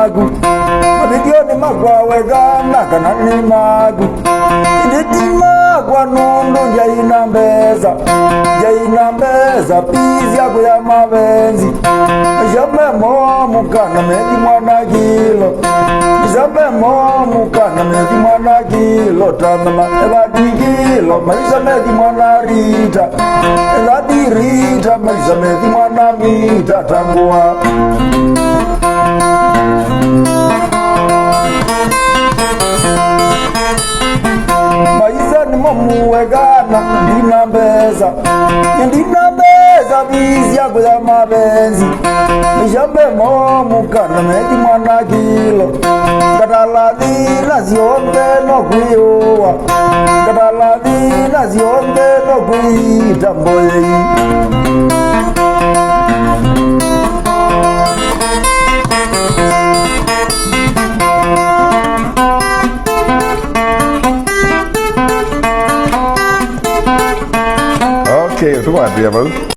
magu Mabigyo ni magwa wegana kana ni magu Inditi magwa nundu Jaina mbeza Pizi yagu ya mabenzi Jabe momu kana medi mwana kilo Jabe momu kana medi mwana kilo Tamama evadi kilo Maisha medi mwana rita Evadi rita Maisha medi mwana mita Tambua Maisha ni momu wegana Ndina mbeza Bizi yagu ya mabenzi Jabe momu kana medi mwana kilo Kataladina zionde no kuiwa Kataladina zionde no kuita mboye Okay, đúng rồi, bây giờ